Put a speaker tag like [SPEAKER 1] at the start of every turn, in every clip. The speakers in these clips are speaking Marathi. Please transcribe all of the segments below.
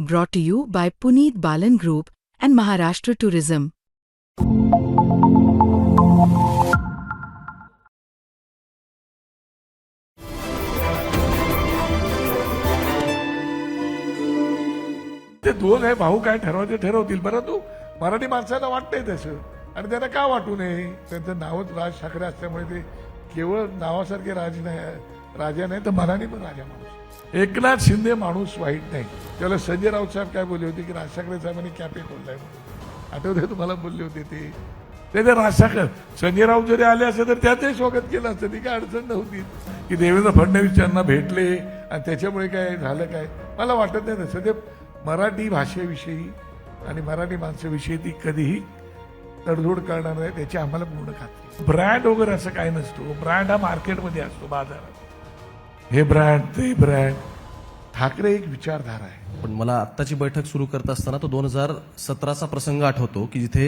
[SPEAKER 1] brought to you by Puneet Balan Group and Maharashtra Tourism.
[SPEAKER 2] ते दोन आहे भाऊ काय ठरवायचे ठरवतील, परंतु मराठी माणसाला वाटतंय तसं आणि त्यांना का वाटू नये. त्यांचं नावच राज ठाकरे असल्यामुळे ते केवळ नावासारखे राजा नाही तर मनाने पण राजा माणूस. एकनाथ शिंदे माणूस वाईट नाही. त्याला संजय राऊत साहेब काय बोलले होते की राज ठाकरे साहेबांनी कॅपे खोललाय म्हणून. आठवते तुम्हाला बोलले होते ते राज ठाकरे संजय राऊत जरी आले असते तर त्याचंही स्वागत केलं असतं. ती काय अडचण नव्हती की देवेंद्र फडणवीस यांना भेटले आणि त्याच्यामुळे काय झालं काय. मला वाटत नाही तसं. ते मराठी भाषेविषयी आणि मराठी माणसाविषयी ती कधीही तडजोड करणार नाही, त्याची आम्हाला पूर्ण खात्री. ब्रँड वगैरे असं काय नसतो. ब्रँड हा मार्केटमध्ये असतो, बाजारात. हे ब्रँड ते ब्रँड. ठाकरे एक विचारधारा आहे.
[SPEAKER 3] पण मला आत्ताची बैठक सुरू करत असताना तो 2017चा प्रसंग आठवतो की जिथे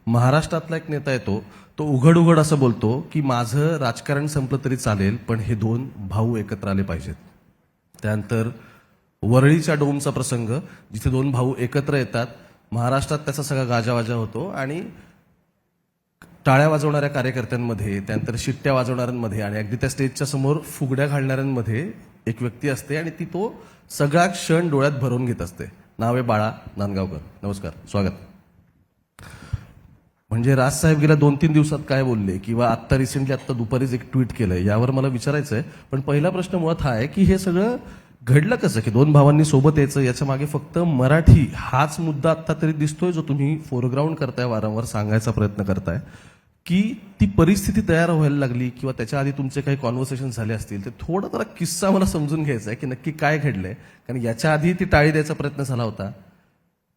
[SPEAKER 3] महाराष्ट्रातला एक नेता येतो, तो उघड उघड असं बोलतो की माझं राजकारण संपलं तरी चालेल पण हे दोन भाऊ एकत्र आले पाहिजेत. त्यानंतर वरळीच्या डोमचा प्रसंग जिथे दोन भाऊ एकत्र येतात, महाराष्ट्रात त्याचा सगळा गाजावाजा होतो आणि टाळ्या वाजवणाऱ्या कार्यकर्त्यांमध्ये, त्यानंतर शिट्ट्या वाजवणाऱ्यांमध्ये आणि अगदी त्या स्टेजच्या समोर फुगड्या घालणाऱ्यांमध्ये एक व्यक्ती असते आणि ती तो सगळा क्षण डोळ्यात भरून घेत असते. नाव आहे बाळा नांदगावकर. नमस्कार, स्वागत. म्हणजे राजसाहेब गेल्या 2-3 दिवसात काय बोलले किंवा आत्ता रिसेंटली आत्ता दुपारीच एक ट्विट केलंय यावर मला विचारायचं आहे. पण पहिला प्रश्न मुळात हा आहे की हे सगळं घडलं कसं की दोन भावांनी सोबत यायचं. याच्या मागे फक्त मराठी हाच मुद्दा आत्ता तरी दिसतोय जो तुम्ही फोरग्राऊंड करताय, वारंवार सांगायचा प्रयत्न करताय की ती परिस्थिती तयार व्हायला लागली किंवा त्याच्या आधी तुमचे काही कॉन्व्हर्सेशन झाले असतील. ते थोडा जरा किस्सा मला समजून घ्यायचा आहे की नक्की काय घडलंय. कारण याच्या आधी ती टाळी द्यायचा प्रयत्न झाला होता,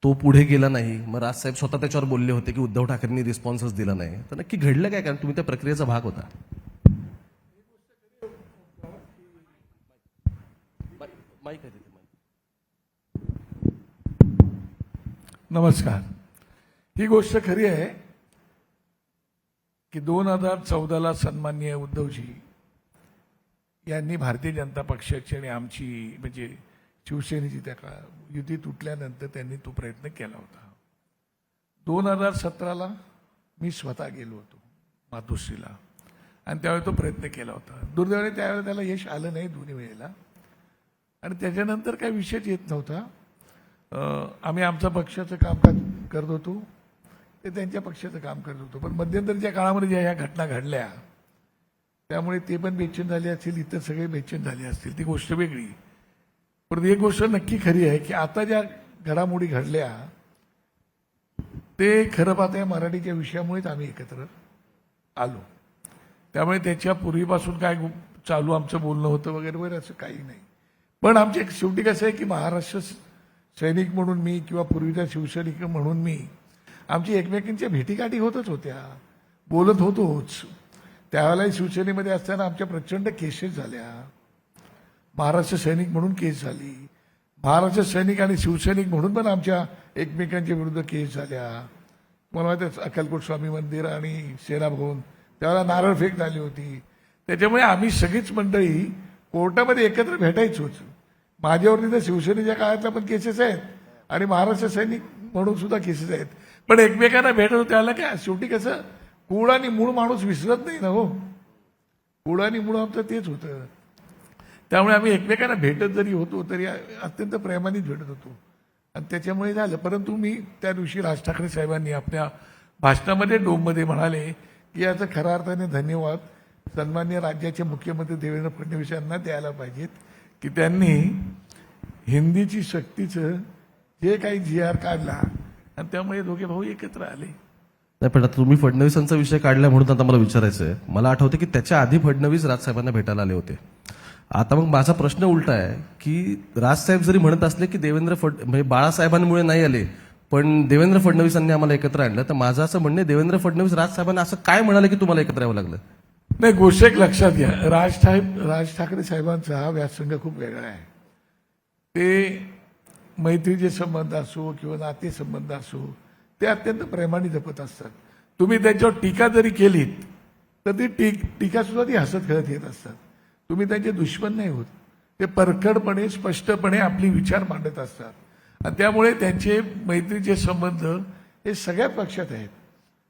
[SPEAKER 3] तो पुढे गेला नाही. मग राजसाहेब स्वतः त्याच्यावर बोलले होते की उद्धव ठाकरेंनी रिस्पॉन्सच दिला नाही. तर नक्की घडलं काय, कारण तुम्ही त्या प्रक्रियेचा भाग होता.
[SPEAKER 2] नमस्कार. ही गोष्ट खरी आहे की 2014ला सन्माननीय उद्धवजी यांनी भारतीय जनता पक्षाची आणि आमची म्हणजे शिवसेनेची त्या युती तुटल्यानंतर त्यांनी तो प्रयत्न केला होता. 2017ला मी स्वतः गेलो होतो मातोश्रीला आणि त्यावेळी तो प्रयत्न केला होता. दुर्दैवाने त्यावेळेला त्याला यश आलं नाही दोन्ही वेळेला आणि त्याच्यानंतर काही विषयच येत नव्हता. आम्ही आमचं पक्षाचं कामकाज करत होतो, ते त्यांच्या पक्षाचं काम करत होतो. पण मध्यंतरीच्या काळामध्ये ज्या ह्या घटना घडल्या त्यामुळे ते पण बेचैन झाले असतील, इतर सगळे बेचैन झाले असतील, ती गोष्ट वेगळी. पण एक गोष्ट नक्की खरी आहे की आता ज्या घडामोडी घडल्या ते खरं पाहता मराठीच्या विषयामुळेच आम्ही एकत्र आलो. त्यामुळे त्याच्या पूर्वीपासून काय चालू आमचं बोलणं होतं वगैरे वगैरे असं काही नाही. पण आमचे शेवटी कसं आहे की महाराष्ट्र सैनिक म्हणून मी किंवा पूर्वीचा शिवसैनिक म्हणून मी, आमची एकमेकांच्या भेटीगाठी होतच होत्या, बोलत होतोच. त्यावेळेला शिवसेनेमध्ये असताना आमच्या प्रचंड केसेस झाल्या. महाराष्ट्र सैनिक म्हणून केस झाली, महाराष्ट्र सैनिक आणि शिवसैनिक म्हणून पण आमच्या एकमेकांच्या विरुद्ध केस झाल्या. मला माहिती आहे अक्कलकोट स्वामी मंदिर आणि सेना भवन त्यावेळेला नारळफेक झाली होती. त्याच्यामुळे आम्ही सगळीच मंडळी कोर्टामध्ये एकत्र भेटायचोच. माझ्यावरती तर शिवसेनेच्या काळातल्या पण केसेस आहेत आणि महाराष्ट्र सैनिक म्हणून सुद्धा केसेस आहेत. पण एकमेकांना भेटत त्याला काय शेवटी कसं कूळ आणि मूळ माणूस विसरत नाही ना हो. कूळ आणि मूळ आमचं तेच होतं. त्यामुळे आम्ही एकमेकांना भेटत जरी होतो तरी अत्यंत प्रेमानेच भेटत होतो आणि त्याच्यामुळे झालं. परंतु मी त्या दिवशी राज ठाकरे साहेबांनी आपल्या भाषणामध्ये डोममध्ये म्हणाले की याचं खऱ्या अर्थाने धन्यवाद सन्मान्य राज्याचे मुख्यमंत्री देवेंद्र फडणवीस यांना द्यायला पाहिजेत की त्यांनी हिंदीची सक्तीचं जे काही GR काढला आणि त्यामुळे दोघे भाऊ एकत्र आले.
[SPEAKER 3] नाही पण आता तुम्ही फडणवीसांचा विषय काढला म्हणून आता मला विचारायचं आहे. मला आठवतं की त्याच्या आधी फडणवीस राजसाहेबांना भेटायला आले होते. आता मग माझा प्रश्न उलटा आहे की राजसाहेब जरी म्हणत असले की म्हणजे बाळासाहेबांमुळे नाही आले पण देवेंद्र फडणवीसांनी आम्हाला एकत्र आणलं, तर माझं असं म्हणणं आहे देवेंद्र फडणवीस राजसाहेबांना असं काय म्हणाले की तुम्हाला एकत्र यावं लागलं.
[SPEAKER 2] नाही, गोष्ट एक लक्षात घ्या. राज ठाकरे साहेबांचा हा व्यासंग खूप वेगळा आहे. ते मैत्रीचे संबंध असो किंवा नातेसंबंध असो ते अत्यंत प्रेमाने जपत असतात. तुम्ही त्यांच्यावर टीका जरी केलीत तर ती टीका सुद्धा ती हसत खेळत येत असतात. तुम्ही त्यांचे दुश्मन नाही होत. ते परखडपणे स्पष्टपणे आपली विचार मांडत असतात आणि त्यामुळे त्यांचे मैत्रीचे संबंध हे सगळ्या पक्षात आहेत.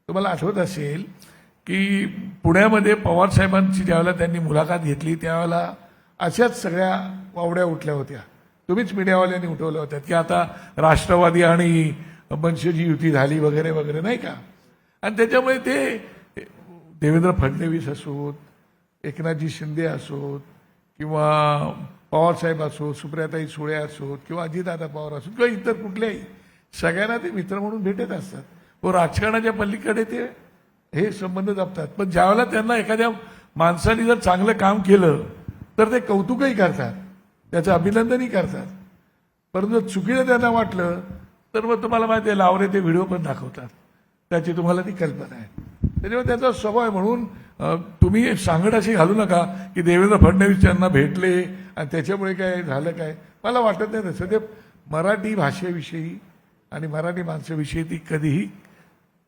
[SPEAKER 2] तुम्हाला आठवत असेल की पुण्यामध्ये पवार साहेबांची ज्यावेळेला त्यांनी मुलाखत घेतली त्यावेळेला अशाच सगळ्या वावड्या उठल्या होत्या. तुम्हीच मीडियावाल्यांनी उठवल्या होत्या की आता राष्ट्रवादी आणि मनसेची युती झाली वगैरे वगैरे, नाही का. आणि त्याच्यामुळे ते देवेंद्र फडणवीस असोत, एकनाथजी शिंदे असोत किंवा पवारसाहेब असोत, सुप्रियाताई सुळे असोत किंवा अजितदादा पवार असोत किंवा इतर कुठल्याही, सगळ्यांना ते मित्र म्हणून भेटत असतात व राजकारणाच्या पलीकडे ते हे संबंध जपतात. पण ज्यावेळेला त्यांना एखाद्या माणसाने जर चांगलं काम केलं तर ते कौतुकही करतात, त्याचं अभिनंदनही करतात. परंतु चुकीचं त्यांना वाटलं तर मग तुम्हाला माहिती आहे लावरे ते व्हिडिओ पण दाखवतात, त्याची तुम्हाला ती कल्पना आहे. त्याच्यामुळे त्याचा स्वभाव आहे. म्हणून तुम्ही सांगड अशी घालू नका की देवेंद्र फडणवीस त्यांना भेटले आणि त्याच्यामुळे काय झालं काय. मला वाटत नाही तसं. ते मराठी भाषेविषयी आणि मराठी माणसाविषयी ती कधीही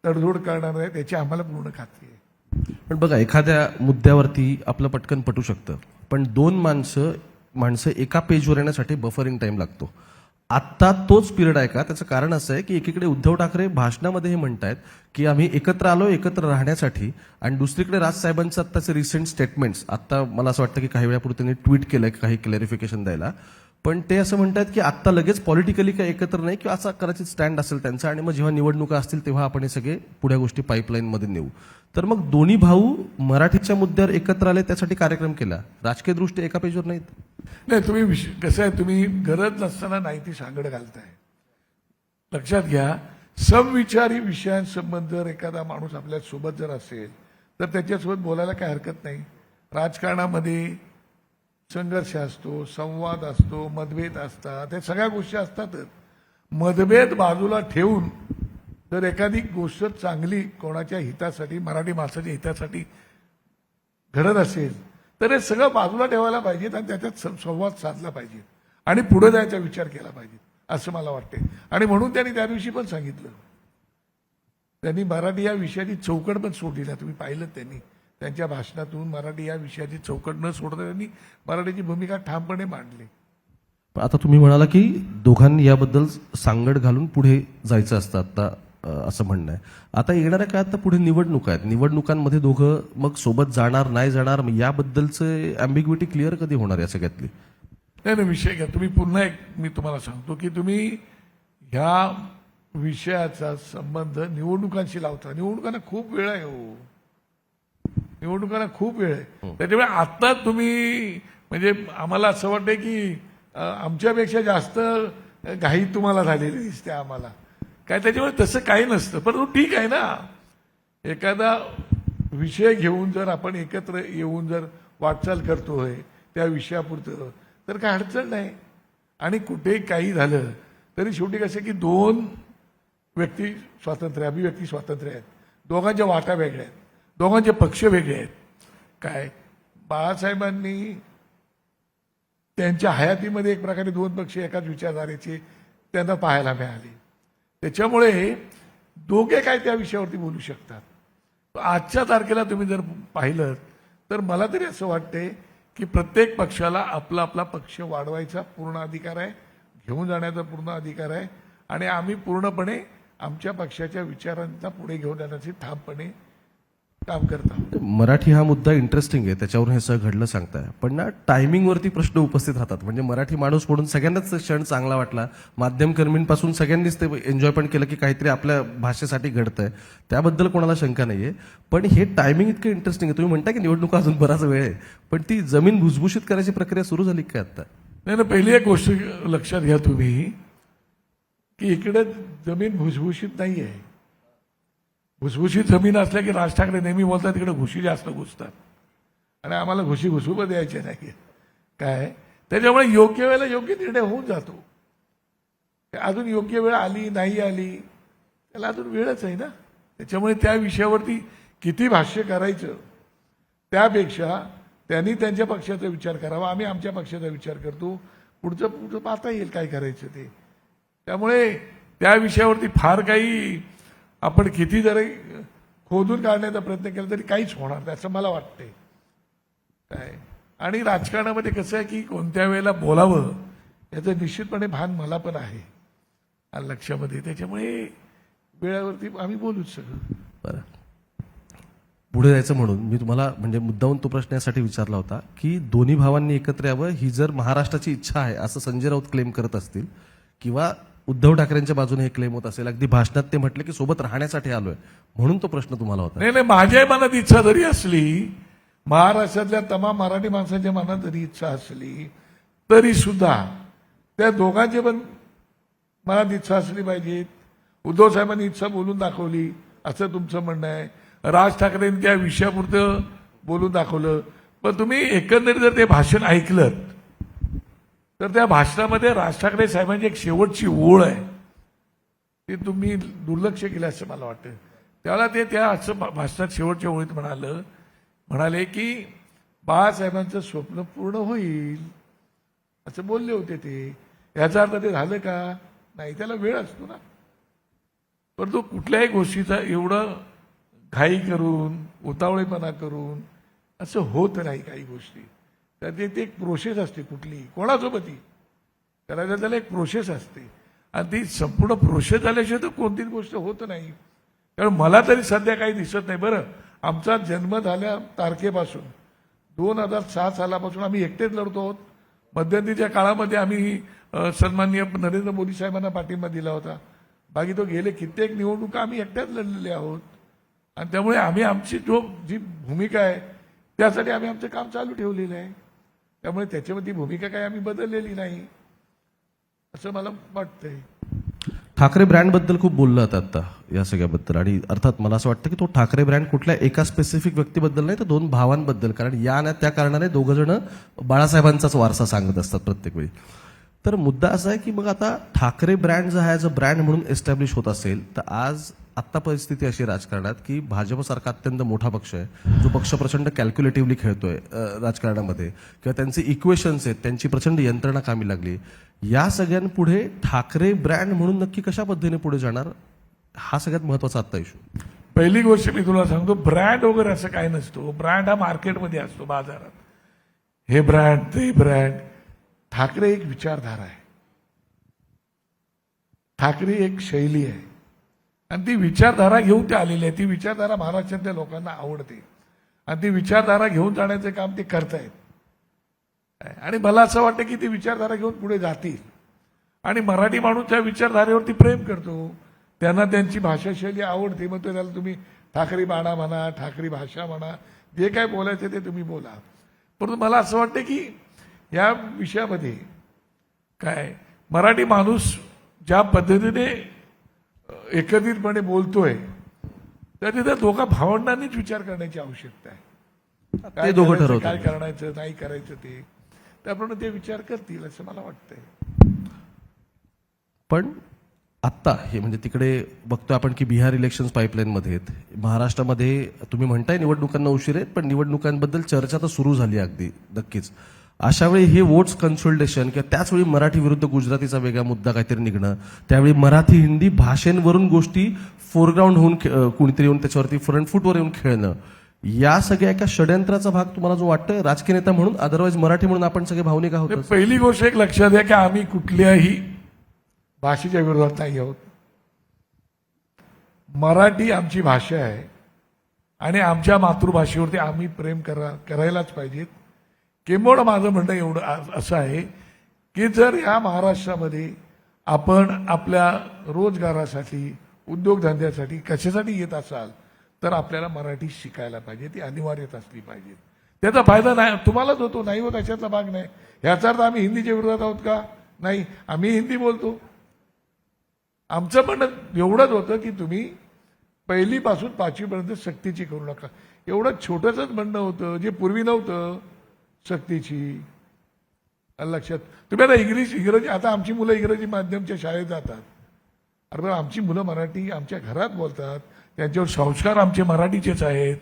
[SPEAKER 2] तडजोड करणार नाही, त्याची आम्हाला पूर्ण खात्री आहे.
[SPEAKER 3] पण बघा, एखाद्या मुद्द्यावरती आपलं पटकन पटू शकतं, पण दोन माणसं एका पेजवर येण्यासाठी बफरिंग टाइम लागतो. आत्ता तोच पिरियड आहे का? त्याचं कारण असं आहे की एकीकडे उद्धव ठाकरे भाषणामध्ये हे म्हणतायत की आम्ही एकत्र आलो एकत्र राहण्यासाठी, आणि दुसरीकडे राजसाहेबांचं आत्ताचे रिसेंट स्टेटमेंट्स, आता मला असं वाटतं की काही वेळापूर्वी त्यांनी ट्विट केलंय काही क्लॅरिफिकेशन द्यायला, पण ते असं म्हणतात की आत्ता लगेच पॉलिटिकली काही एकत्र नाही, किंवा असा कदाचित स्टँड असेल त्यांचा, आणि मग जेव्हा निवडणुका असतील तेव्हा आपण हे सगळे पुढ्या गोष्टी पाईपलाईनमध्ये नेऊ. तर मग दोन्ही भाऊ मराठीच्या मुद्द्यावर एकत्र आले, त्यासाठी कार्यक्रम केला, राजकीय दृष्टी एका पेजवर नाहीत.
[SPEAKER 2] नाही, तुम्ही कसं आहे, तुम्ही गरज नसताना नाही ती सांगड घालताय. लक्षात घ्या, समविचारी विषयांसंबंध जर एखादा माणूस आपल्या सोबत जर असेल तर त्याच्यासोबत बोलायला काय हरकत नाही. राजकारणामध्ये संघर्ष असतो, संवाद असतो, मतभेद असतात, हे सगळ्या गोष्टी असतातच. मतभेद बाजूला ठेवून जर एखादी गोष्ट चांगली कोणाच्या हितासाठी, मराठी माणसाच्या हितासाठी घडत असेल तर हे सगळं बाजूला ठेवायला पाहिजेत आणि त्याच्यात संवाद साधला पाहिजे आणि पुढे जायचा विचार केला पाहिजे, असं मला वाटते. आणि म्हणून त्यांनी त्या दिवशी पण सांगितलं, त्यांनी मराठी या विषयाची चौकट पण सोडली ना. तुम्ही पाहिलं त्यांनी त्यांच्या भाषणातून मराठी या विषयाची चौकट न सोडता त्यांनी मराठीची भूमिका ठामपणे मांडली.
[SPEAKER 3] आता तुम्ही म्हणाला की दोघांनी याबद्दल सांगड घालून पुढे जायचं असतं आता, असं म्हणणं आहे. आता येणाऱ्या काळात तर पुढे निवडणुका आहेत, निवडणुकांमध्ये दोघं मग सोबत जाणार नाही जाणार, मग याबद्दलचं अँबिग्विटी क्लिअर कधी होणार या सगळ्यातली?
[SPEAKER 2] नाही, विषय घ्या तुम्ही. पुन्हा एक मी तुम्हाला सांगतो की तुम्ही ह्या विषयाचा संबंध निवडणुकांशी लावता. निवडणुकांना खूप वेळ आहे हो, निवडणुकांना खूप वेळ आहे. त्याच्यामुळे आता तुम्ही म्हणजे आम्हाला असं वाटतंय की आमच्यापेक्षा जास्त घाई तुम्हाला झालेली दिसते आम्हाला. काय त्याच्यामुळे तसं काही नसतं. परंतु ठीक आहे ना, एखादा विषय घेऊन जर आपण एकत्र येऊन जर वाटचाल करतोय त्या विषयापुरतं तर काय अडचण नाही. आणि कुठेही काही झालं तरी शेवटी कसं की दोन व्यक्ती स्वातंत्र्य, अभिव्यक्ती स्वातंत्र्य आहेत, दोघांच्या वाटा वेगळ्या आहेत, दोघांचे पक्ष वेगळे आहेत. काय बाळासाहेबांनी त्यांच्या हयातीमध्ये एक प्रकारे दोन पक्ष एकाच विचारधारेचे त्यांना पाहायला मिळाले. त्याच्यामुळे दोघे काय त्या विषयावरती बोलू शकतात. आजच्या तारखेला तुम्ही जर पाहिलं तर मला तरी असं वाटतंय की प्रत्येक पक्षाला आपला आपला पक्ष वाढवायचा पूर्ण अधिकार आहे, घेऊन जाण्याचा पूर्ण अधिकार आहे, आणि आम्ही पूर्णपणे आमच्या पक्षाच्या विचारांना पुढे घेऊन जाण्यासाठी ठामपणे काम करतात.
[SPEAKER 3] मराठी हा मुद्दा इंटरेस्टिंग आहे, त्याच्यावरून हे सगळं घडलं सांगताय. पण ना टायमिंगवरती प्रश्न उपस्थित राहतात. म्हणजे मराठी माणूस म्हणून सगळ्यांनाच क्षण चांगला वाटला, माध्यमकर्मींपासून सगळ्यांनीच ते एन्जॉय पण केलं की काहीतरी आपल्या भाषेसाठी घडतंय, त्याबद्दल कोणाला शंका नाहीये. पण हे टायमिंग इतकं इंटरेस्टिंग आहे. तुम्ही म्हणता की निवडणुका अजून बराच वेळ आहे, पण ती जमीन भुसभुशीत करायची प्रक्रिया सुरू झाली काय आता?
[SPEAKER 2] नाही, पहिली एक गोष्ट लक्षात घ्या तुम्ही की इकडे जमीन भुसभुशीत नाही आहे. भुसभुशीत जमीन असल्या की राज ठाकरे नेहमी बोलतात तिकडे घुशी जास्त घुसतात आणि आम्हाला घुशी घुसू पण द्यायचे नाही. काय त्याच्यामुळे योग्य वेळेला योग्य निर्णय होऊन जातो. अजून योग्य वेळ आली नाही आली त्याला अजून वेळच आहे ना. त्याच्यामुळे त्या विषयावरती किती भाष्य करायचं त्यापेक्षा त्यांनी त्यांच्या पक्षाचा विचार करावा, आम्ही आमच्या पक्षाचा विचार करतो, पुढचं पाहता येईल काय करायचं ते. त्यामुळे त्या विषयावरती फार काही आपण किती जरी खोदून काढण्याचा प्रयत्न केला तरी काहीच होणार नाही असं मला वाटतंय. काय आणि राजकारणामध्ये कसं आहे की कोणत्या वेळेला बोलावं याचं निश्चितपणे भान मला पण आहे. आलं लक्षामध्ये. त्याच्यामुळे वेळावरती आम्ही बोलूच सगळं.
[SPEAKER 3] बरं, पुढे जायचं म्हणून मी तुम्हाला म्हणजे मुद्दाहून तो प्रश्न यासाठी विचारला होता की दोन्ही भावांनी एकत्र यावं ही जर महाराष्ट्राची इच्छा आहे असं संजय राऊत क्लेम करत असतील किंवा उद्धव ठाकरेंच्या बाजूने हे क्लेम होत असेल, अगदी भाषणात ते म्हटले की सोबत राहण्यासाठी आलोय, म्हणून तो प्रश्न तुम्हाला होता.
[SPEAKER 2] नाही, माझ्या मनात इच्छा जरी असली, महाराष्ट्रातल्या तमाम मराठी माणसांच्या मनात जरी इच्छा असली तरी सुद्धा त्या दोघांची पण मनात इच्छा असली पाहिजे. उद्धव साहेबांनी इच्छा बोलून दाखवली असं तुमचं म्हणणं आहे. राज ठाकरेंनी त्या विषयापुरतं बोलून दाखवलं. पण तुम्ही एकंदरीत जर ते भाषण ऐकलं तर त्या भाषणामध्ये राज ठाकरे साहेबांची एक शेवटची ओळ आहे, ती तुम्ही दुर्लक्ष केलं असं मला वाटतं. त्याला ते त्या असं भाषणात शेवटच्या ओळीत म्हणाले की बाळासाहेबांचं स्वप्न पूर्ण होईल असं बोलले होते ते. याचा अर्थ ते झालं का? नाही, त्याला वेळ असतो ना. परंतु कुठल्याही गोष्टीचा एवढं घाई करून उतावळेपणा करून असं होत नाही. काही गोष्टी तर ते एक प्रोसेस असते, कुठली कोणासोबतही करायला त्याला एक प्रोसेस असते आणि ती संपूर्ण प्रोसेस झाल्याशिवाय तर कोणतीच गोष्ट होत नाही. कारण मला तरी सध्या काही दिसत नाही. बरं, आमचा जन्म झाल्या तारखेपासून 2007 सालापासून आम्ही एकटेच लढतो आहोत. मध्यंतरीच्या काळामध्ये आम्ही सन्माननीय नरेंद्र मोदी साहेबांना पाठिंबा दिला होता. बाकी तो गेले कित्येक निवडणुका आम्ही एकट्याच लढलेले आहोत आणि त्यामुळे आम्ही आमची जी भूमिका आहे त्यासाठी आम्ही आमचं काम चालू ठेवलेलं आहे. त्यामुळे त्याच्यामध्ये भूमिका काही आम्ही बदललेली नाही असं मला वाटतंय.
[SPEAKER 3] ठाकरे ब्रँडबद्दल खूप बोललं आता या सगळ्याबद्दल आणि अर्थात मला असं वाटतं की तो ठाकरे ब्रँड कुठल्या एका स्पेसिफिक व्यक्तीबद्दल नाही तर दोन भावांबद्दल, कारण या ना त्या कारणाने दोघं जण बाळासाहेबांचाच वारसा सांगत असतात प्रत्येक वेळी. तर मुद्दा असा आहे की मग आता ठाकरे ब्रँड जो आहे ॲज अ ब्रँड म्हणून एस्टॅब्लिश होत असेल तर आज आत्ता परिस्थिती अशी राजकारणात की भाजपसारखा अत्यंत मोठा पक्ष आहे जो पक्ष प्रचंड कॅल्क्युलेटिव्हली खेळतोय राजकारणामध्ये किंवा त्यांचे इक्वेशन्स आहेत, त्यांची प्रचंड यंत्रणा कामी लागली. या सगळ्यांपुढे ठाकरे ब्रँड म्हणून नक्की कशा पद्धतीने पुढे जाणार हा सगळ्यात महत्वाचा आत्ता इशू.
[SPEAKER 2] पहिली गोष्ट मी तुला सांगतो, ब्रँड वगैरे असं काय नसतो. ब्रँड हा मार्केटमध्ये असतो, बाजारात. हे ब्रँड ते ब्रँड. ठाकरे एक विचारधारा आहे, ठाकरे एक शैली आहे आणि ती विचारधारा घेऊन ते आलेली आहे. ती विचारधारा महाराष्ट्रातल्या लोकांना आवडते आणि ती विचारधारा घेऊन जाण्याचं काम ते करतायत. आणि मला असं वाटतं की ती विचारधारा घेऊन पुढे जातील आणि मराठी माणूस त्या विचारधारेवरती प्रेम करतो. त्यांना त्यांची भाषाशैली आवडते. मग त्याला तुम्ही ठाकरी बाणा म्हणा, ठाकरी भाषा म्हणा, जे काय बोलायचं ते तुम्ही बोला. परंतु मला असं वाटतं की या विषयामध्ये काय मराठी माणूस ज्या पद्धतीने एकत्रितपणे बोलतोय तर तिथे दोघा भावंडांनीच विचार करण्याची आवश्यकता आहे.
[SPEAKER 3] ते दोघं ठरवतात
[SPEAKER 2] काय करायचं नाही करायचं ते त्याप्रमाणे ते विचार करतील असं मला वाटतंय.
[SPEAKER 3] पण आत्ता हे म्हणजे तिकडे बघतोय आपण की बिहार इलेक्शन्स पाईपलाईनमध्ये आहेत. महाराष्ट्रामध्ये तुम्ही म्हणताय निवडणुकांना उशीर आहेत पण निवडणुकांबद्दल चर्चा तर सुरू झाली अगदी नक्कीच. अशा वेळी हे वोट्स कन्सोल्टेशन किंवा त्याच वेळी मराठी विरुद्ध गुजरातीचा वेगळा मुद्दा काहीतरी निघणं, त्यावेळी मराठी हिंदी भाषेंवरून गोष्टी फोरग्राऊंड होऊन कुणीतरी येऊन त्याच्यावरती फ्रंट फूटवर येऊन खेळणं, या सगळ्या एका षड्यंत्राचा भाग तुम्हाला जो वाटतोय राजकीय नेता म्हणून, अदरवाईज मराठी म्हणून आपण सगळे भावनिक आहोत.
[SPEAKER 2] पहिली गोष्ट एक लक्षात घ्या की आम्ही कुठल्याही भाषेच्या विरोधात नाही आहोत. मराठी आमची भाषा आहे आणि आमच्या मातृभाषेवरती आम्ही प्रेम करायलाच पाहिजेत. किंबहुना माझं म्हणणं एवढं असं आहे की जर या महाराष्ट्रामध्ये आपण आपल्या रोजगारासाठी, उद्योगधंद्यासाठी, कशासाठी येत असाल तर आपल्याला मराठी शिकायला पाहिजे. ती अनिवार्यत असली पाहिजे. त्याचा फायदा नाही तुम्हालाच होतो, नाही होत अशातला भाग नाही. याचा अर्थ आम्ही हिंदीच्या विरोधात आहोत का? नाही, आम्ही हिंदी बोलतो. आमचं म्हणणं एवढंच होतं की तुम्ही पहिलीपासून 5वीपर्यंत सक्तीची करू नका. एवढं छोटंसंच म्हणणं होतं जे पूर्वी नव्हतं सक्तीची. लक्षात तुम्ही आता इंग्रजी आता आमची मुलं इंग्रजी माध्यमच्या शाळेत जातात. अरे आमची मुलं मराठी आमच्या घरात बोलतात, त्यांच्यावर संस्कार आमचे मराठीचेच आहेत.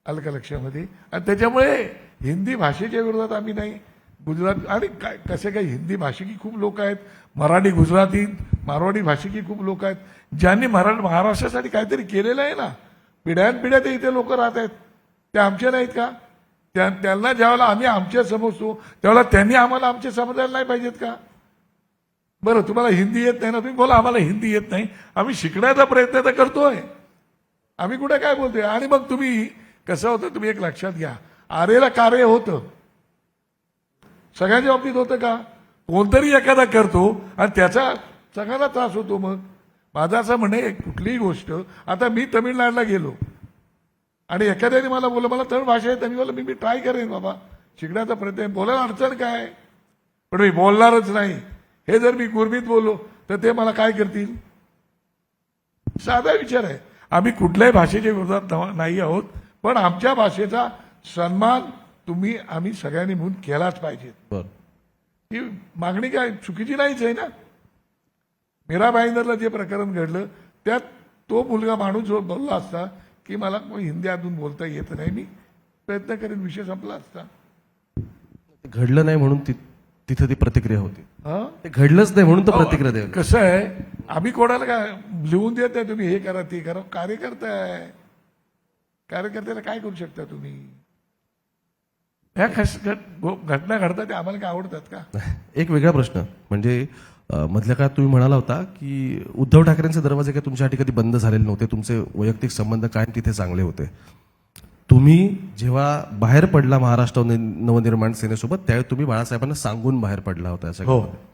[SPEAKER 2] आलं का लक्षामध्ये? आणि त्याच्यामुळे हिंदी भाषेच्या विरोधात आम्ही नाही. गुजरात आणि काय कसे काही हिंदी भाषिकी खूप लोक आहेत, मराठी गुजराती मारवाडी भाषिकी खूप लोक आहेत ज्यांनी महाराष्ट्रासाठी काहीतरी केलेलं आहे ना. पिढ्यानपिढ्या ते इथे लोक राहत आहेत, ते आमचे नाहीत का? त्यांना ज्यावेळेला आम्ही आमचे समजतो त्यावेळेला त्यांनी आम्हाला आमचे समजायला नाही पाहिजेत का? बरं तुम्हाला हिंदी येत नाही ना, तुम्ही बोला आम्हाला हिंदी येत नाही, आम्ही शिकण्याचा प्रयत्न तर करतोय, आम्ही कुठे काय बोलतोय. आणि मग तुम्ही कसं होतं, तुम्ही एक लक्षात घ्या, आरेला कार्य होतं, सगळ्यांच्या बाबतीत होतं का? कोणतरी एखादा करतो आणि त्याचा सगळ्यांना त्रास होतो. मग माझं असं म्हणे, कुठलीही गोष्ट, आता मी तमिळनाडला गेलो आणि एखाद्याने मला बोललं मला तमिळ भाषा येते, मी ट्राय करेन बाबा, शिकण्याचा प्रयत्न, बोलायला अडचण काय, पण मी बोलणारच नाही. हे जर मी गुरमीत बोललो तर ते मला काय करतील? साधा विचार आहे. आम्ही कुठल्याही भाषेच्या विरोधात नाही आहोत, पण आमच्या भाषेचा सन्मान आम्ही सगळ्यांनी म्हणून केलाच पाहिजे.
[SPEAKER 3] बरं.
[SPEAKER 2] ही मागणी काय चुकीची नाहीच आहे ना. मीरा भाईंदरला जे प्रकरण घडलं त्यात तो मुलगा माणूस जो बोलला असता की मला हिंदी अजून बोलता येत नाही, मी प्रयत्न करेन, विषय संपला असता.
[SPEAKER 3] ते घडलं नाही म्हणून तिथं ती प्रतिक्रिया होती.
[SPEAKER 2] हा,
[SPEAKER 3] ते घडलंच नाही म्हणून तर प्रतिक्रिया द्यावी.
[SPEAKER 2] कसं आहे, आम्ही कोणाला काय लिहून देत नाही, तुम्ही हे करा ते करा. कार्यकर्ता आहे, कार्यकर्त्याला काय करू शकता तुम्ही? ह्या घटना घडतात ते आम्हाला काय आवडतात का?
[SPEAKER 3] एक वेगळा प्रश्न म्हणजे मधल्या काळात तुम्ही म्हणाला होता की उद्धव ठाकरेंचे दरवाजे काय तुमच्यासाठी कधी बंद झालेले नव्हते, तुमचे वैयक्तिक संबंध कायम तिथे चांगले होते. तुम्ही जेव्हा बाहेर पडला महाराष्ट्र नवनिर्माण सेनेसोबत, त्यावेळी तुम्ही बाळासाहेबांना सांगून बाहेर पडला होता या सगळ्यामध्ये.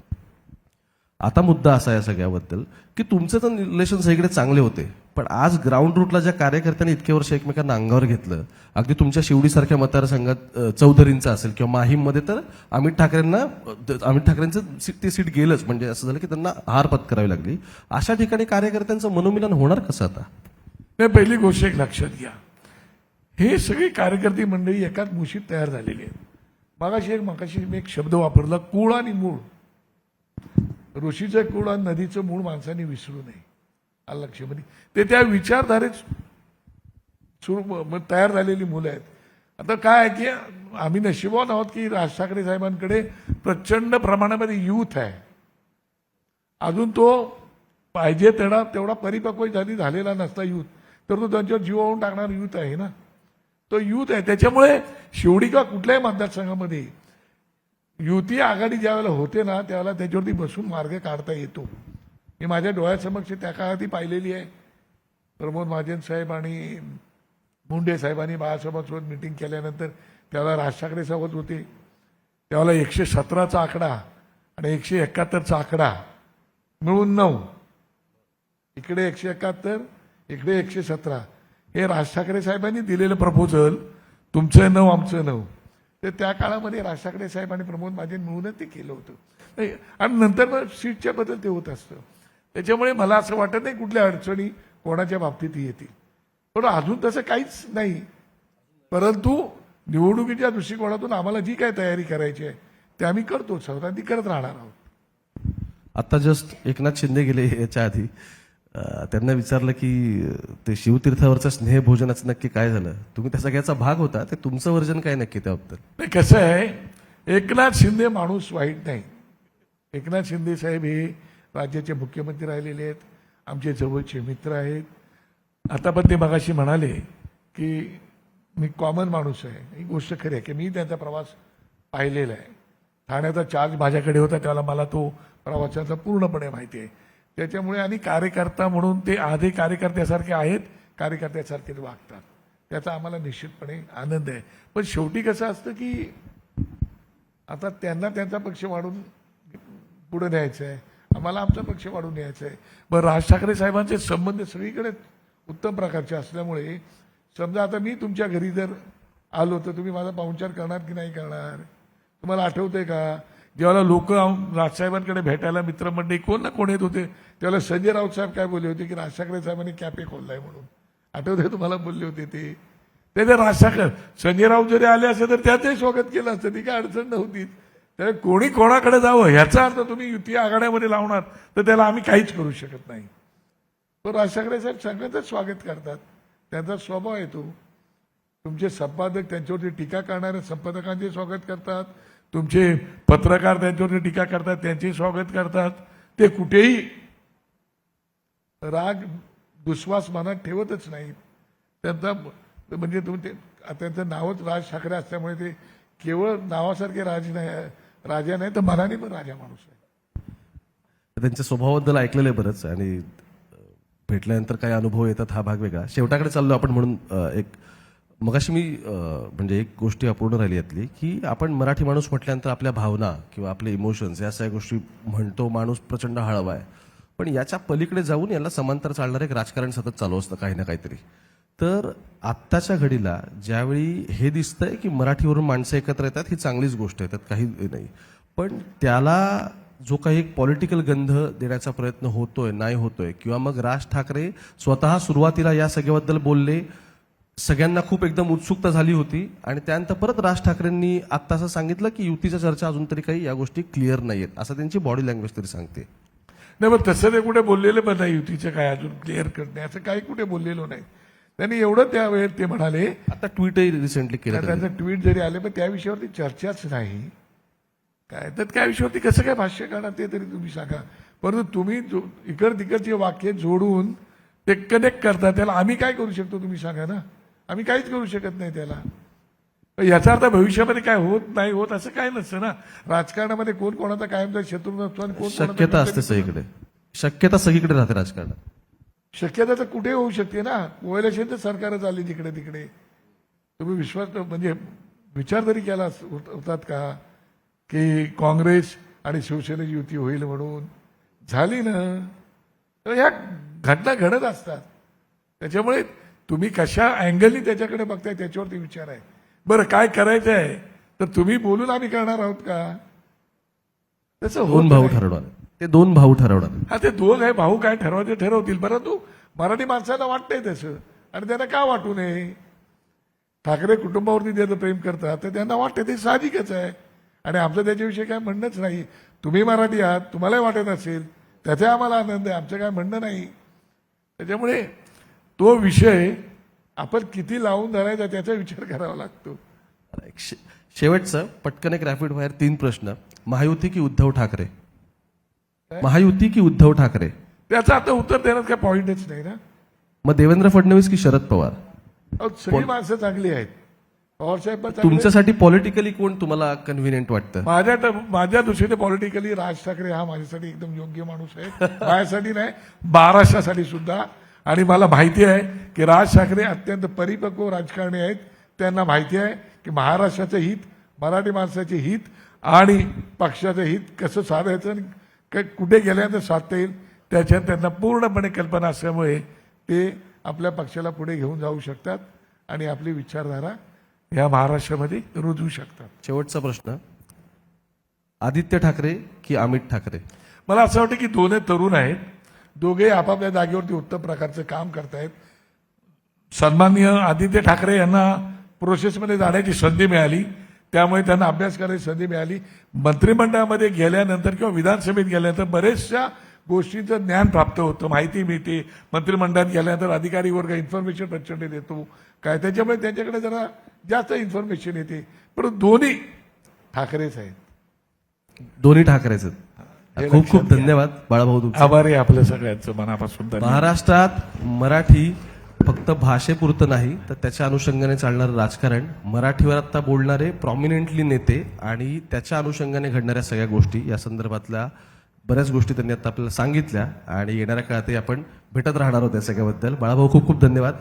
[SPEAKER 3] आता मुद्दा असा या सगळ्याबद्दल की तुमचे तर रिलेशन सगळीकडे चांगले होते, पण आज ग्राउंड रूटला ज्या कार्यकर्त्यांनी इतके वर्ष एकमेकांना अंगावर घेतलं, अगदी तुमच्या शिवडीसारख्या मतदारसंघात चौधरींचं असेल किंवा माहीममध्ये तर अमित ठाकरेंचं ती सीट गेलंच, म्हणजे असं झालं की त्यांना हार पत्करावी लागली. अशा ठिकाणी कार्यकर्त्यांचं मनोमिलन होणार कसं आता?
[SPEAKER 2] नाही, पहिली गोष्ट एक लक्षात घ्या, हे सगळी कार्यकर्ती मंडळी एकाच मुशीत तयार झालेली आहेत. मगाशी मी एक शब्द वापरला, कूळ आणि मूळ. ऋषीचं कूळ आणि नदीचं मूळ माणसाने विसरू नये, आलं लक्षामध्ये. ते त्या विचारधारेत तयार झालेली मुलं आहेत. आता काय आहे की आम्ही नशिबवान आहोत की राज ठाकरे साहेबांकडे प्रचंड प्रमाणामध्ये युथ आहे. अजून तो पाहिजे तेवढा परिपक्व झालेला नसता युथ, तर तो त्यांच्यावर जीवावून टाकणारा युथ आहे ना, तो युथ आहे. त्याच्यामुळे शेवटी का कुठल्याही मतदारसंघामध्ये युती आघाडी ज्यावेळेला होते ना, त्यावेळेला त्याच्यावरती बसून मार्ग काढता येतो. मी माझ्या डोळ्यासमक्ष त्या काळात ती पाहिलेली आहे. प्रमोद महाजन साहेब आणि मुंडे साहेबांनी बाळासाहेबांसोबत मिटिंग केल्यानंतर त्यावेळेला राज ठाकरे सोबत होते, त्यावेळेला 117चा आकडा आणि 171चा आकडा मिळून 9, इकडे 171, इकडे 117, हे राज ठाकरे साहेबांनी दिलेलं प्रपोजल, तुमचं 9 आमचं 9, ते त्या काळामध्ये राज ठाकरे साहेब आणि प्रमोद महाजन मिळूनच ते केलं होतं. आणि नंतर मग सीटच्या बद्दल ते होत असतं. त्याच्यामुळे मला असं वाटत नाही कुठल्या अडचणी कोणाच्या बाबतीत येतील, पण अजून तसं काहीच नाही. परंतु निवडणुकीच्या दृष्टिकोनातून आम्हाला जी काय तयारी करायची आहे ते आम्ही करतो, ती करत राहणार आहोत.
[SPEAKER 3] आता जस्ट एकनाथ शिंदे गेले याच्या आधी, त्यांना विचारलं की ते शिवतीर्थावरचं स्नेहभोजनाचं नक्की काय झालं, तुम्ही त्या सगळ्याचा भाग होता, ते तुमचं वर्जन काय नक्की त्याबद्दल?
[SPEAKER 2] नाही, कसं आहे, एकनाथ शिंदे माणूस वाईट नाही. एकनाथ शिंदे साहेब हे राज्याचे मुख्यमंत्री राहिलेले आहेत, आमचे जवळचे मित्र आहेत. आता पण ते मगाशी म्हणाले की मी कॉमन माणूस आहे, ही गोष्ट खरी आहे की मी त्यांचा प्रवास पाहिलेला आहे. ठाण्याचा चार्ज माझ्याकडे होता त्याला मला तो प्रवासाचा पूर्णपणे माहिती आहे. त्याच्यामुळे आणि कार्यकर्ता म्हणून ते आधी कार्यकर्त्यासारखे आहेत, कार्यकर्त्यासारखे वागतात, त्याचा आम्हाला निश्चितपणे आनंद आहे. पण शेवटी कसं असतं की आता त्यांना त्यांचा पक्ष वाढून पुढे न्यायचा आहे, आम्हाला आमचा पक्ष वाढून न्यायचा आहे. बरं, राज ठाकरे साहेबांचे संबंध सगळीकडे उत्तम प्रकारचे असल्यामुळे समजा आता मी तुमच्या घरी जर आलो तर तुम्ही माझा पाहुणचार करणार की नाही करणार? तुम्हाला आठवतंय का जेव्हा लोक राजसाहेबांकडे भेटायला मित्रमंडळी कोण ना कोण येत होते, त्यावेळेला संजय राऊत साहेब काय बोलले होते की राज ठाकरे साहेबांनी कॅफे खोललाय म्हणून, आठवतंय तुम्हाला? बोलले होते ते. त्याच्या राज ठाकरे संजय राऊत जरी आले असते तर त्याचंही स्वागत केलं असतं, ती काय अडचण नव्हती. तर कोणी कोणाकडे जावं ह्याचा अर्थ तुम्ही युती आघाड्यामध्ये लावणार तर त्याला आम्ही काहीच करू शकत नाही. पण राज ठाकरे साहेब सगळ्यांचंच स्वागत करतात, त्यांचा स्वभाव आहे तो. तुमचे संपादक त्यांच्यावरती टीका करणारे संपादकांचे स्वागत करतात, तुमचे पत्रकार त्यांच्यावरती टीका करतात त्यांचे स्वागत करतात. ते कुठेही राग दुस्वास मनात ठेवतच नाहीत. त्यांचा म्हणजे तुम्ही त्यांचं नावच राज ठाकरे असल्यामुळे ते केवळ नावासारखे राजा नाही तर मनाने पण राजा माणूस आहे.
[SPEAKER 3] त्यांच्या स्वभावाबद्दल ऐकलेलं आहे बरंच आणि भेटल्यानंतर काय अनुभव येतात हा भाग वेगळा. शेवटाकडे चाललो आपण म्हणून एक मगाशी मी म्हणजे एक गोष्टी अपूर्ण राहिली यातली की आपण मराठी माणूस म्हटल्यानंतर आपल्या भावना किंवा आपले इमोशन्स या सगळ्या गोष्टी म्हणतो. माणूस प्रचंड हळवा आहे, पण याच्या पलीकडे जाऊन याला समांतर चालणारं एक राजकारण सतत चालू असतं काही ना काहीतरी. तर आत्ताच्या घडीला ज्यावेळी हे दिसतंय की मराठीवरून माणसं एकत्र येतात ही चांगलीच गोष्ट आहे, त्यात काही नाही, पण त्याला जो काही एक पॉलिटिकल गंध देण्याचा प्रयत्न होतोय नाही होतोय किंवा मग राज ठाकरे स्वतः सुरुवातीला या सगळ्याबद्दल बोलले, सगळ्यांना खूप एकदम उत्सुकता झाली होती आणि त्यानंतर परत राज ठाकरेंनी आत्ता असं सांगितलं की युतीच्या चर्चा अजून तरी काही या गोष्टी क्लिअर नाहीयेत असं त्यांची बॉडी लँग्वेज तरी सांगते.
[SPEAKER 2] नाही, मग तसं ते कुठे बोललेलं पण नाही युतीचं काय अजून क्लिअर करणे असं काही कुठे बोललेलं नाही. त्यांनी एवढं त्यावेळेत ते म्हणाले,
[SPEAKER 3] आता ट्विटही रिसेंटली केलं त्यांनी.
[SPEAKER 2] त्यांचं ट्विट जरी आले पण त्या विषयावरती चर्चाच नाही. काय तर त्या विषयावरती कसं काय भाष्य करणार ते तरी तुम्ही सांगा. परंतु तुम्ही इकड तिकडचे वाक्य जोडून ते कनेक्ट करता, त्याला आम्ही काय करू शकतो तुम्ही सांगा ना. आम्ही काहीच करू शकत नाही त्याला. याचा अर्थ भविष्यामध्ये काय होत नाही होत असं काय नसतं ना. राजकारणामध्ये कोण कोणाचा कायमचा शत्रू नसतो आणि कोण कोणाचा
[SPEAKER 3] शक्यता असते
[SPEAKER 2] मित्र नसतो.
[SPEAKER 3] सगळीकडे, शक्यता सगळीकडे राहते राजकारणात.
[SPEAKER 2] शक्यता तर कुठे होऊ शकते ना. कोयलेशन तर सरकारच आली तिकडे तिकडे. तुम्ही विश्वास म्हणजे विचार तरी केला होतात का की काँग्रेस आणि शिवसेनेची युती होईल म्हणून? झाली ना. तर ह्या घटना घडत असतात. त्याच्यामुळे तुम्ही कशा अँगलनी त्याच्याकडे बघताय त्याच्यावरती विचार आहे. बरं काय करायचं आहे तर तुम्ही बोलून आम्ही करणार आहोत का? तसं होत
[SPEAKER 3] दोन भाऊ
[SPEAKER 2] नाही.
[SPEAKER 3] ठरवणार, ते दोन भाऊ ठरवणार.
[SPEAKER 2] हा ते दोन आहे भाऊ काय ठरवायचे ठरवतील. परंतु मराठी माणसाला वाटतंय तसं आणि त्यांना का वाटू नये. ठाकरे कुटुंबावरती ज्याचं प्रेम करतात तर त्यांना वाटतं ते साहजिकच आहे आणि आपलं त्याच्याविषयी काय म्हणणंच नाही. तुम्ही मराठी आहात, तुम्हालाही वाटत असेल, त्याचा आम्हाला आनंद आहे, आमचं काय म्हणणं नाही. त्याच्यामुळे तो विषय आपण किती लावून धरायचा त्याचा विचार करावा लागतो.
[SPEAKER 3] शेवटचं पटकन एक रॅपिड फायर 3 प्रश्न. महायुती की उद्धव ठाकरे? महायुती की उद्धव ठाकरे?
[SPEAKER 2] त्याचं आता उत्तर देण्यात काय पॉईंटच नाही ना.
[SPEAKER 3] मग देवेंद्र फडणवीस की शरद पवार?
[SPEAKER 2] अहो, सगळी माणसं चांगली आहेत. पवारसाहेब पण चांगले आहेत.
[SPEAKER 3] तुमच्यासाठी पॉलिटिकली कोण तुम्हाला कन्व्हिनियंट वाटतं?
[SPEAKER 2] माझ्या दृष्टीने पॉलिटिकली राज ठाकरे हा माझ्यासाठी एकदम योग्य माणूस आहे. माझ्यासाठी नाही, महाराष्ट्रासाठी सुद्धा. आणि मला माहिती आहे की राज ठाकरे अत्यंत परिपक्व राजकारणी आहेत. त्यांना माहिती आहे की महाराष्ट्राचं हित, मराठी माणसाचे हित आणि पक्षाचं हित कसं साधायचं आणि कुठे गेल्यानंतर साधता येईल त्याच्यात त्यांना पूर्णपणे कल्पना असल्यामुळे ते आपल्या पक्षाला पुढे घेऊन जाऊ शकतात आणि आपली विचारधारा या महाराष्ट्रामध्ये रुजवू शकतात.
[SPEAKER 3] शेवटचा प्रश्न. आदित्य ठाकरे की अमित ठाकरे?
[SPEAKER 2] मला असं वाटतं की दोन्ही तरुण आहेत. दोघे आपापल्या जागेवरती उत्तम प्रकारचं काम करतायत. सन्माननीय आदित्य ठाकरे यांना प्रोसेसमध्ये जाण्याची संधी मिळाली, त्यामुळे त्यांना अभ्यास करायची संधी मिळाली. मंत्रिमंडळामध्ये गेल्यानंतर किंवा विधानसभेत गेल्यानंतर बरेचशा गोष्टींचं ज्ञान प्राप्त होतं, माहिती मिळते. मंत्रिमंडळात गेल्यानंतर अधिकारी वर्ग इन्फॉर्मेशन प्रचंड देतो काय, त्याच्यामुळे त्यांच्याकडे जरा जास्त इन्फॉर्मेशन येते. परंतु दोन्ही ठाकरेच आहेत.
[SPEAKER 3] दोन्ही ठाकरेच आहेत. खूप खूप धन्यवाद बाळाभाऊ तुमचे.
[SPEAKER 2] आभारी आहे आपल्या सगळ्यांचं मनापासून.
[SPEAKER 3] महाराष्ट्रात मराठी फक्त भाषेपुरतं नाही तर त्याच्या अनुषंगाने चालणारं राजकारण, मराठीवर आता बोलणारे प्रॉमिनेंटली नेते आणि त्याच्या अनुषंगाने घडणाऱ्या सगळ्या गोष्टी या संदर्भातल्या बऱ्याच गोष्टी त्यांनी आता आपल्याला सांगितल्या आणि येणाऱ्या काळातही आपण भेटत राहणार आहोत या सगळ्याबद्दल. बाळाभाऊ खूप खूप धन्यवाद.